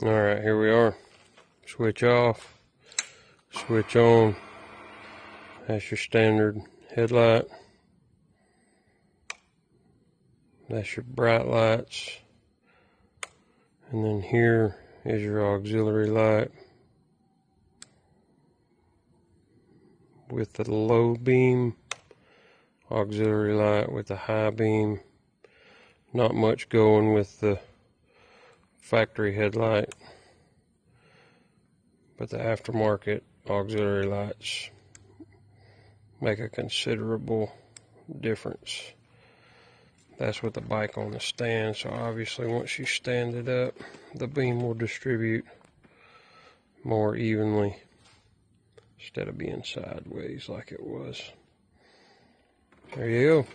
Alright, here we are. Switch off, switch on. That's your standard headlight. That's your bright lights. And then here is your auxiliary light with the low beam, auxiliary light with the high beam. Not much going with the factory headlight, but the aftermarket auxiliary lights make a considerable difference. That's with the bike on the stand, so obviously once you stand it up, the beam will distribute more evenly instead of being sideways like it was. There you go.